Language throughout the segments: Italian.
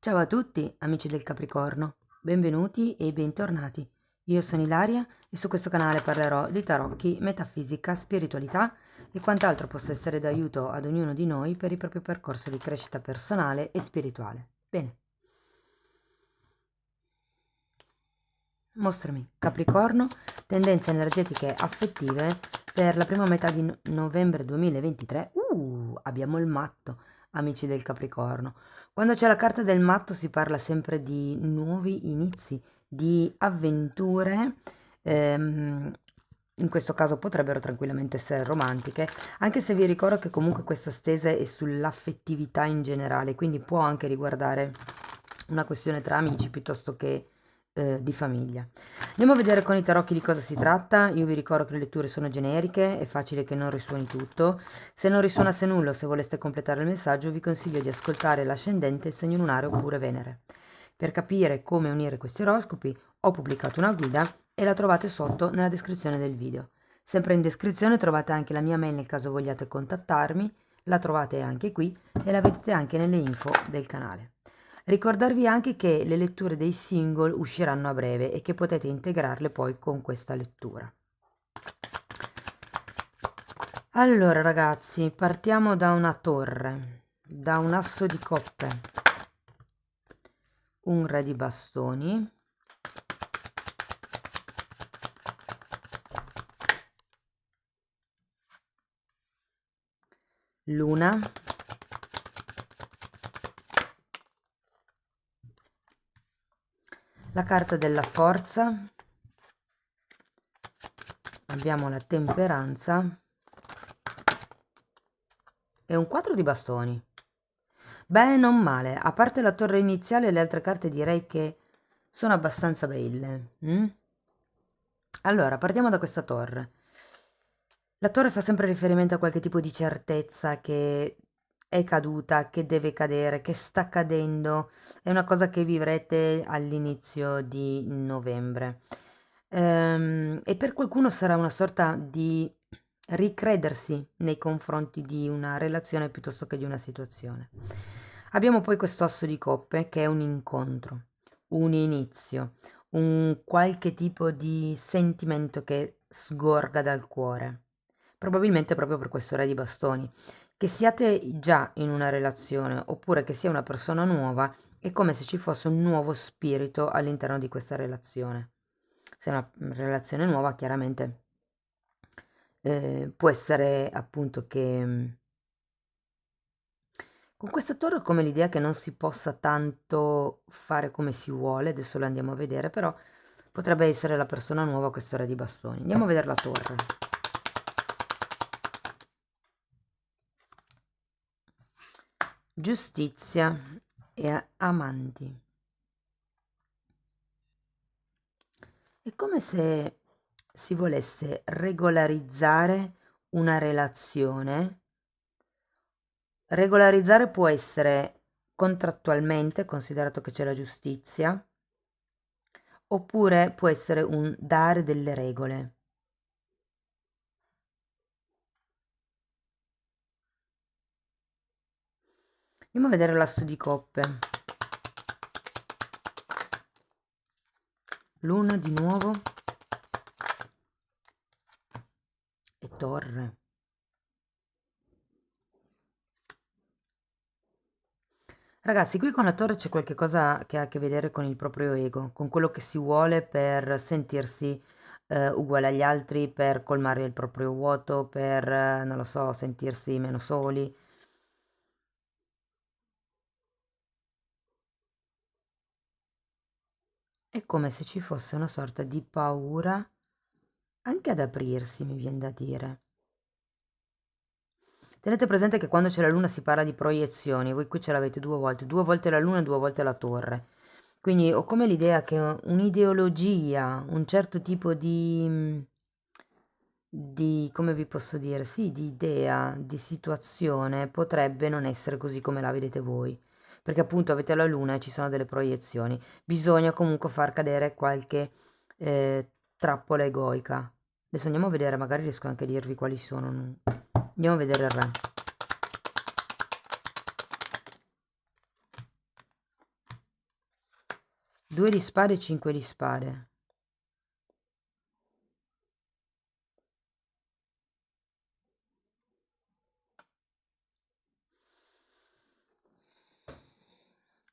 Ciao a tutti, amici del Capricorno, benvenuti e bentornati. Io sono Ilaria e su questo canale parlerò di tarocchi, metafisica, spiritualità e quant'altro possa essere d'aiuto ad ognuno di noi per il proprio percorso di crescita personale e spirituale. Bene, mostrami Capricorno, tendenze energetiche affettive per la prima metà di novembre 2023. Abbiamo il matto, amici del Capricorno. Quando c'è la carta del matto si parla sempre di nuovi inizi, di avventure, in questo caso potrebbero tranquillamente essere romantiche, anche se vi ricordo che comunque questa stese è sull'affettività in generale, quindi può anche riguardare una questione tra amici piuttosto che di famiglia. Andiamo a vedere con i tarocchi di cosa si tratta. Io vi ricordo che le letture sono generiche, è facile che non risuoni tutto. Se non risuonasse nulla o se voleste completare il messaggio, vi consiglio di ascoltare l'ascendente, il segno lunare oppure Venere. Per capire come unire questi oroscopi, ho pubblicato una guida e la trovate sotto nella descrizione del video. Sempre in descrizione trovate anche la mia mail nel caso vogliate contattarmi, la trovate anche qui e la vedete anche nelle info del canale. Ricordarvi anche che le letture dei single usciranno a breve e che potete integrarle poi con questa lettura. Allora ragazzi, partiamo da una torre, da un asso di coppe, un re di bastoni, luna, la carta della forza, abbiamo la temperanza e un 4 di bastoni. Beh, non male, a parte la torre iniziale le altre carte direi che sono abbastanza belle. Allora, partiamo da questa torre. La torre fa sempre riferimento a qualche tipo di certezza che è caduta, che deve cadere, che sta cadendo. È una cosa che vivrete all'inizio di novembre. E per qualcuno sarà una sorta di ricredersi nei confronti di una relazione piuttosto che di una situazione. Abbiamo poi questo asso di coppe che è un incontro, un inizio, un qualche tipo di sentimento che sgorga dal cuore. Probabilmente proprio per questo re di bastoni. Che siate già in una relazione oppure che sia una persona nuova, è come se ci fosse un nuovo spirito all'interno di questa relazione. Se è una relazione nuova, chiaramente può essere appunto che con questa torre ho come l'idea che non si possa tanto fare come si vuole, adesso lo andiamo a vedere, però potrebbe essere la persona nuova questo re di bastoni. Andiamo a vedere la torre. Giustizia e amanti. È come se si volesse regolarizzare una relazione. Regolarizzare può essere contrattualmente, considerato che c'è la giustizia, oppure può essere un dare delle regole. Andiamo a vedere l'asso di coppe. Luna di nuovo e torre. Ragazzi, qui con la torre c'è qualche cosa che ha a che vedere con il proprio ego, con quello che si vuole per sentirsi uguale agli altri, per colmare il proprio vuoto, per, non lo so, sentirsi meno soli. È come se ci fosse una sorta di paura anche ad aprirsi, mi viene da dire. Tenete presente che quando c'è la luna si parla di proiezioni, voi qui ce l'avete due volte la luna e due volte la torre. Quindi ho come l'idea che un'ideologia, un certo tipo come vi posso dire, sì, di idea, di situazione potrebbe non essere così come la vedete voi. Perché appunto avete la luna e ci sono delle proiezioni. Bisogna comunque far cadere qualche trappola egoica. Adesso andiamo a vedere, magari riesco anche a dirvi quali sono. Andiamo a vedere il re. 2 di spade, 5 di spade.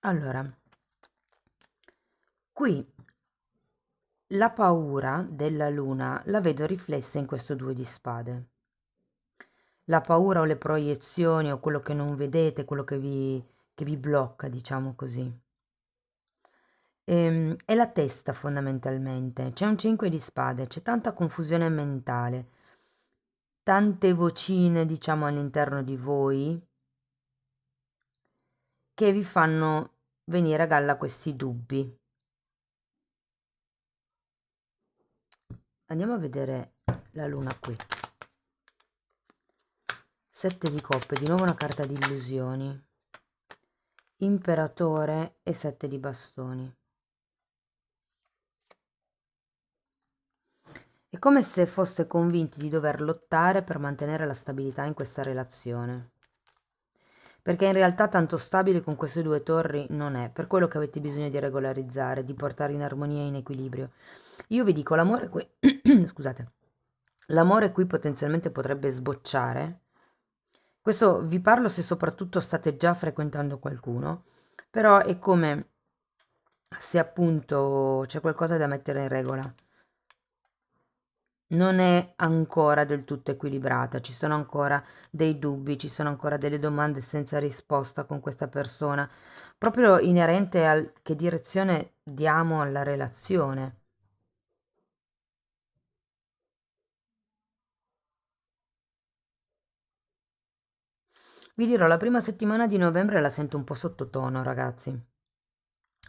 Allora, qui la paura della luna la vedo riflessa in questo 2 di spade. La paura o le proiezioni o quello che non vedete, quello che vi blocca, diciamo così. È la testa fondamentalmente. C'è un 5 di spade, c'è tanta confusione mentale, tante vocine, diciamo, all'interno di voi che vi fanno venire a galla questi dubbi. Andiamo a vedere la luna qui. 7 di coppe, di nuovo una carta di illusioni. Imperatore e 7 di bastoni. È come se foste convinti di dover lottare per mantenere la stabilità in questa relazione. Perché in realtà tanto stabile con queste 2 torri non è, per quello che avete bisogno di regolarizzare, di portare in armonia e in equilibrio. Io vi dico, l'amore qui, scusate, l'amore qui potenzialmente potrebbe sbocciare. Questo vi parlo se soprattutto state già frequentando qualcuno, però è come se appunto c'è qualcosa da mettere in regola. Non è ancora del tutto equilibrata, ci sono ancora dei dubbi, ci sono ancora delle domande senza risposta con questa persona, proprio inerente al che direzione diamo alla relazione. Vi dirò, la prima settimana di novembre la sento un po' sottotono, ragazzi.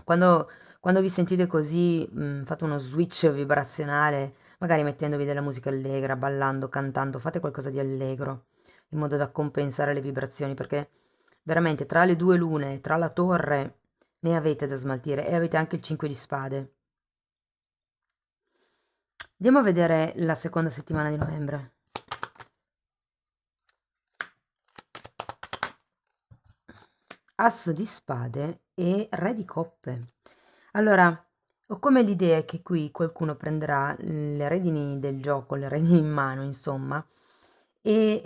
Quando, quando vi sentite così, fate uno switch vibrazionale, magari mettendovi della musica allegra, ballando, cantando, fate qualcosa di allegro, in modo da compensare le vibrazioni, perché veramente tra le 2 lune, tra la torre, ne avete da smaltire e avete anche il 5 di spade. Andiamo a vedere la seconda settimana di novembre. Asso di spade e re di coppe. Allora, ho come l'idea che qui qualcuno prenderà le redini del gioco, le redini in mano, insomma, e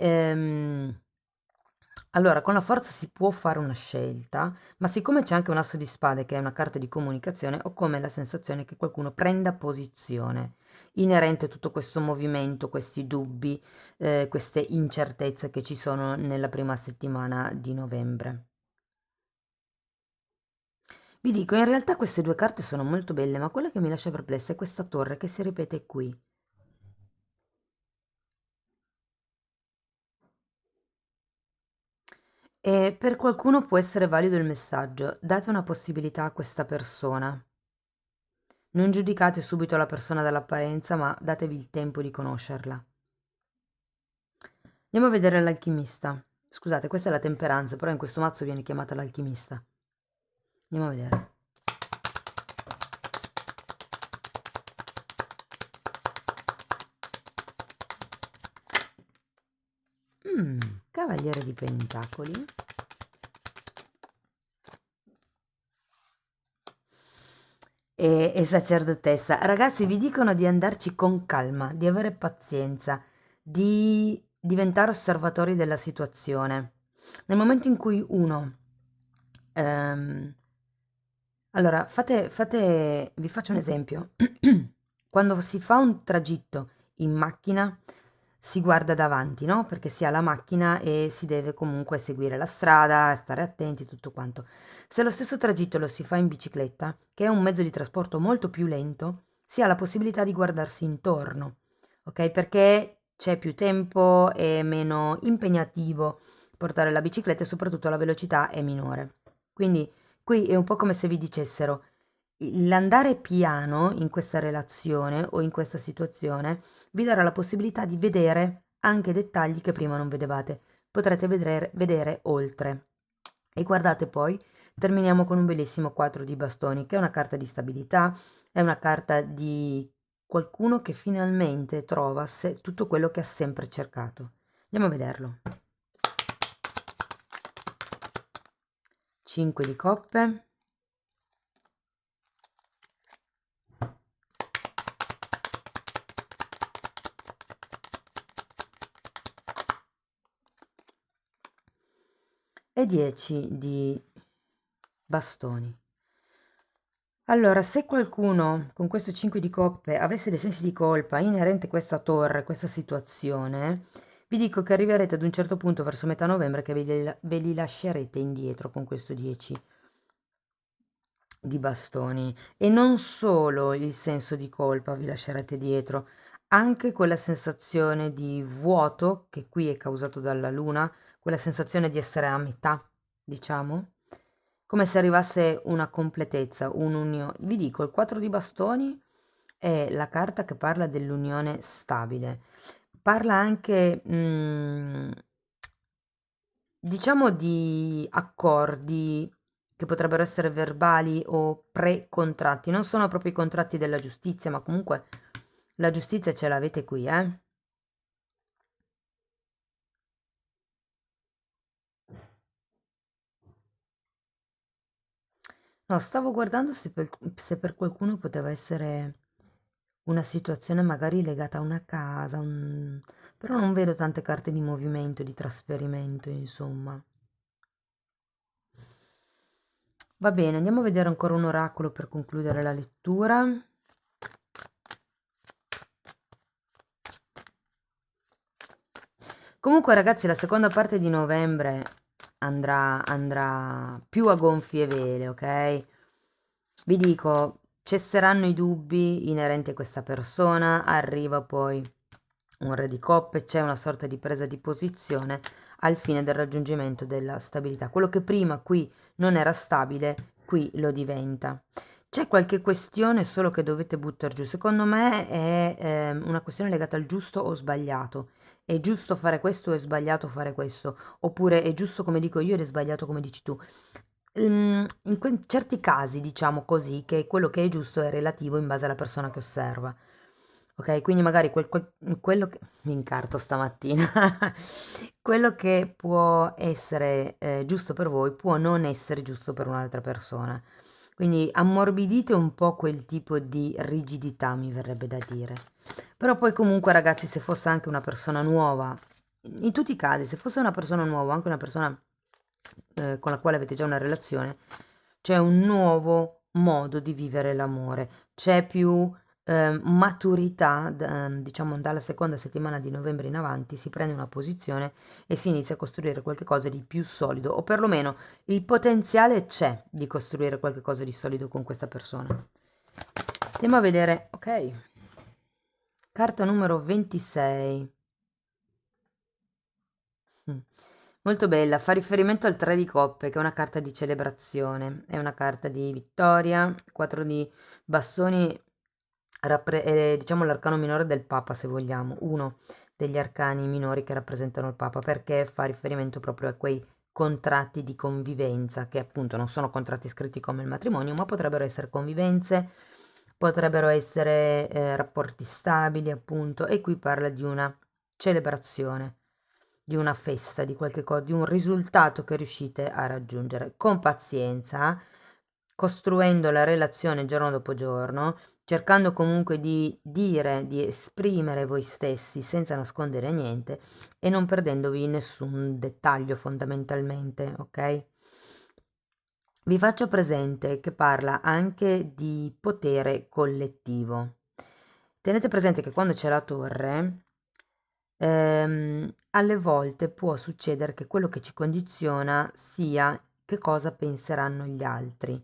allora con la forza si può fare una scelta, ma siccome c'è anche un asso di spade che è una carta di comunicazione, ho come la sensazione che qualcuno prenda posizione inerente a tutto questo movimento, questi dubbi, queste incertezze che ci sono nella prima settimana di novembre. Vi dico, in realtà queste 2 carte sono molto belle, ma quella che mi lascia perplessa è questa torre che si ripete qui. E per qualcuno può essere valido il messaggio, date una possibilità a questa persona. Non giudicate subito la persona dall'apparenza, ma datevi il tempo di conoscerla. Andiamo a vedere l'alchimista. Scusate, questa è la temperanza, però in questo mazzo viene chiamata l'alchimista. Andiamo a vedere. Cavaliere di Pentacoli. E sacerdotessa. Ragazzi, vi dicono di andarci con calma, di avere pazienza, di diventare osservatori della situazione. Nel momento in cui uno... ehm, allora, vi faccio un esempio. Quando si fa un tragitto in macchina, si guarda davanti, no? Perché si ha la macchina e si deve comunque seguire la strada, stare attenti, tutto quanto. Se lo stesso tragitto lo si fa in bicicletta, che è un mezzo di trasporto molto più lento, si ha la possibilità di guardarsi intorno, ok? Perché c'è più tempo, è meno impegnativo portare la bicicletta e soprattutto la velocità è minore. Quindi qui è un po' come se vi dicessero l'andare piano in questa relazione o in questa situazione vi darà la possibilità di vedere anche dettagli che prima non vedevate. Potrete vedere oltre. E guardate poi, terminiamo con un bellissimo 4 di bastoni, che è una carta di stabilità, è una carta di qualcuno che finalmente trova tutto quello che ha sempre cercato. Andiamo a vederlo. 5 di coppe, e 10 di bastoni. Allora, se qualcuno con questo 5 di coppe avesse dei sensi di colpa inerente a questa torre, questa situazione, vi dico che arriverete ad un certo punto verso metà novembre che ve li lascerete indietro con questo 10 di bastoni. E non solo il senso di colpa vi lascerete dietro, anche quella sensazione di vuoto che qui è causato dalla luna, quella sensazione di essere a metà, diciamo, come se arrivasse una completezza, un'unione. Vi dico, il 4 di bastoni è la carta che parla dell'unione stabile. Parla anche, diciamo, di accordi che potrebbero essere verbali o pre-contratti. Non sono proprio i contratti della giustizia, ma comunque la giustizia ce l'avete qui, eh? No, stavo guardando se per qualcuno poteva essere una situazione magari legata a una casa, però non vedo tante carte di movimento, di trasferimento, insomma. Va bene, andiamo a vedere ancora un oracolo per concludere la lettura. Comunque ragazzi, la seconda parte di novembre andrà più a gonfie vele, ok? Vi dico, cesseranno i dubbi inerenti a questa persona, arriva poi un re di coppe, c'è una sorta di presa di posizione al fine del raggiungimento della stabilità. Quello che prima qui non era stabile, qui lo diventa. C'è qualche questione solo che dovete buttare giù. Secondo me è una questione legata al giusto o sbagliato. È giusto fare questo o è sbagliato fare questo? Oppure è giusto come dico io ed è sbagliato come dici tu? In certi casi, diciamo così, che quello che è giusto è relativo in base alla persona che osserva. Ok, quindi magari quello che mi incarto stamattina, quello che può essere giusto per voi può non essere giusto per un'altra persona. Quindi ammorbidite un po' quel tipo di rigidità, mi verrebbe da dire. Però poi comunque, ragazzi, se fosse anche una persona nuova, in tutti i casi, se fosse una persona nuova, anche una persona con la quale avete già una relazione, c'è un nuovo modo di vivere l'amore, c'è più maturità, diciamo dalla seconda settimana di novembre in avanti si prende una posizione e si inizia a costruire qualcosa di più solido, o perlomeno il potenziale c'è di costruire qualcosa di solido con questa persona. Andiamo a vedere, ok, carta numero 26. Mm. Molto bella, fa riferimento al 3 di coppe, che è una carta di celebrazione, è una carta di vittoria, 4 di bastoni, è diciamo l'arcano minore del Papa, se vogliamo, uno degli arcani minori che rappresentano il Papa, perché fa riferimento proprio a quei contratti di convivenza, che appunto non sono contratti scritti come il matrimonio, ma potrebbero essere convivenze, potrebbero essere rapporti stabili, appunto, e qui parla di una celebrazione, di una festa, di qualche cosa, di un risultato che riuscite a raggiungere con pazienza, costruendo la relazione giorno dopo giorno, cercando comunque di dire, di esprimere voi stessi senza nascondere niente e non perdendovi in nessun dettaglio fondamentalmente, ok? Vi faccio presente che parla anche di potere collettivo. Tenete presente che quando c'è la torre, alle volte può succedere che quello che ci condiziona sia che cosa penseranno gli altri,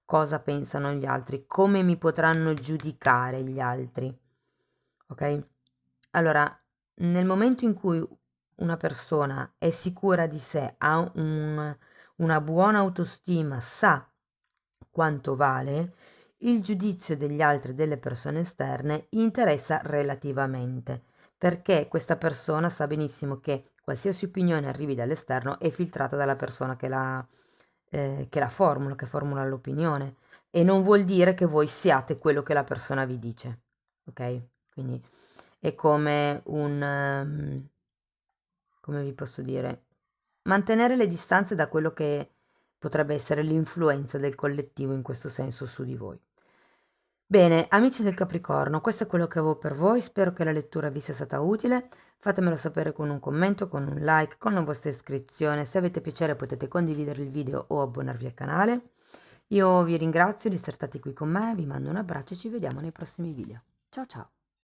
cosa pensano gli altri, come mi potranno giudicare gli altri, ok? Allora, nel momento in cui una persona è sicura di sé, ha una buona autostima, sa quanto vale, il giudizio degli altri e delle persone esterne interessa relativamente, perché questa persona sa benissimo che qualsiasi opinione arrivi dall'esterno è filtrata dalla persona che la formula, che formula l'opinione, e non vuol dire che voi siate quello che la persona vi dice, ok? Quindi è come come vi posso dire, mantenere le distanze da quello che potrebbe essere l'influenza del collettivo in questo senso su di voi. Bene, amici del Capricorno, questo è quello che avevo per voi, spero che la lettura vi sia stata utile, fatemelo sapere con un commento, con un like, con la vostra iscrizione, se avete piacere potete condividere il video o abbonarvi al canale. Io vi ringrazio di essere stati qui con me, vi mando un abbraccio e ci vediamo nei prossimi video. Ciao ciao!